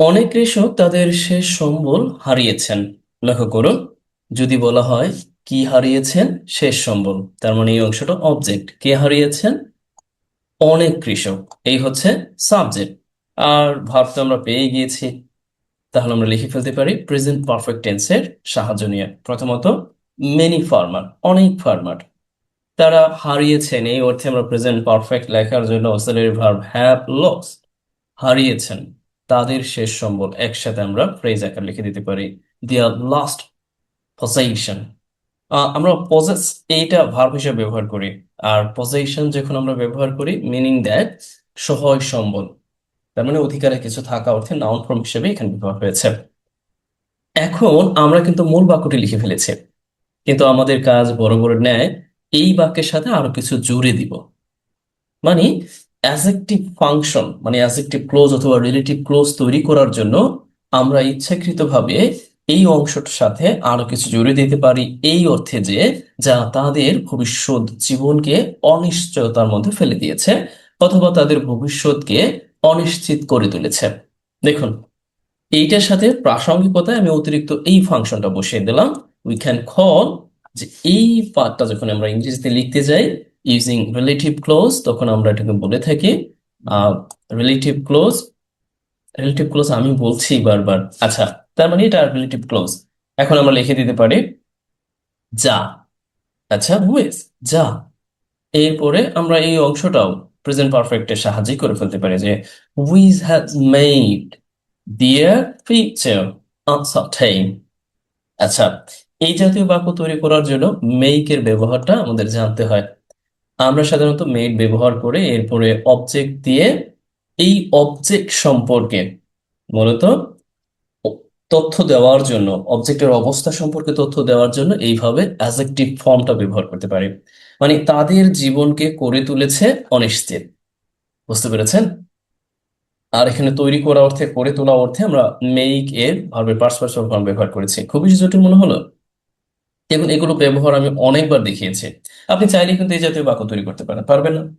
অনেক কৃষক তাদের শেষ সম্বল হারিয়েছেন। লক্ষ্য করুন, যদি বলা হয় কি হারিয়েছেন, শেষ সম্বল, তার মানে এই অংশটা অবজেক্ট। কে হারিয়েছেন? অনেক কৃষক। এই হচ্ছে সাবজেক্ট। আর ভার্ব তো আমরা পেয়ে গিয়েছি, তাহলে আমরা লিখে ফেলতে পারি প্রেজেন্ট পারফেক্ট টেন্সের সাহায্য নিয়ে। প্রথমত, মেনি ফার্মার, অনেক ফার্মার, তারা হারিয়েছেন। এই অর্থে আমরা প্রেজেন্ট পারফেক্ট লেখার জন্য অক্সিলারি ভার্ব হ্যাভ লস্ট, হারিয়েছেন তাদের শেষ সম্বল, একসাথে আমরা ফ্রেজ আকার লিখে দিতে পারি দেয়ার লাস্ট পজেশন। আমরা পজেস এইটা ভার্ব হিসেবে ব্যবহার করি, আর পজেশন যখন আমরা ব্যবহার করি মিনিং দ্যাট সহায় সম্বল, তার মানে অধিকারে কিছু থাকা অর্থে নাউন ফর্ম হিসেবে এখানে ব্যবহার হয়েছে। এখন আমরা কিন্তু মূল বাক্যটি লিখে ফেলেছি, কিন্তু আমাদের কাজ বড় বড় ন্যায় এই বাক্যের সাথে আরো কিছু জুড়ে দিব। মানে অ্যাজেক্টিভ ফাংশন, মানে অ্যাজেক্টিভ ক্লোজ অথবা রিলেটিভ ক্লোজ তৈরি করার জন্য আমরা ইচ্ছাকৃতভাবে এই অংশটার সাথে আরো কিছু জুড়ে দিতে পারি, এই অর্থে যে যা তাদের ভবিষ্যৎ জীবনকে অনিশ্চয়তার মধ্যে ফেলে দিয়েছে অথবা তাদের ভবিষ্যৎকে অনিশ্চিত করে তুলেছে। দেখুন, এইটার সাথে প্রাসঙ্গিকতায় আমি অতিরিক্ত এই ফাংশনটা বসিয়ে দিলাম। উই ক্যান কল, যে এই পার্টটা যখন আমরা ইংরেজিতে লিখতে যাই ইউজিং রিলেটিভ ক্লোজ, তখন আমরা এটাকে বলে থাকি রিলেটিভ ক্লোজ। রিলেটিভ ক্লোজ আমি বলছি বারবার, আচ্ছা, তার মানে এটা রিলেটিভ ক্লোজ। এখন আমরা লিখে দিতে পারি যা। আচ্ছা, হুইজ, যা। এরপরে আমরা এই অংশটাও প্রেজেন্ট পারফেক্টের সাহায্যে করে ফেলতে পারি, যে which has made their future uncertain. আচ্ছা, এই জাতীয় বাক্য তৈরি করার জন্য মেইকের ব্যবহারটা আমাদের জানতে হয়। আমরা সাধারণত মেড ব্যবহার করে এরপরে অবজেক্ট দিয়ে এই অবজেক্ট সম্পর্কে মূলত তথ্য দেওয়ার জন্য, অবজেক্টের অবস্থা সম্পর্কে তথ্য দেওয়ার জন্য এইভাবে অ্যাডজেক্টিভ ফর্মটা ব্যবহার করতে পারি। মানে তাদের জীবনকে করে তুলেছে অনিশ্চিত। বুঝতে পেরেছেন? আর এখানে তৈরি করা অর্থে, করে তোলা অর্থে আমরা মেক এর ভার্বের পার্টস পার্সোনাল ফর্ম ব্যবহার করেছি। খুব বেশি জটিল মনে হলো? দেখুন, এগুলো ব্যবহার আমি অনেকবার দেখিয়েছি। আপনি চাইলে কিন্তু এই জাতীয় বাক্য তৈরি করতে পারেন, পারবেন না?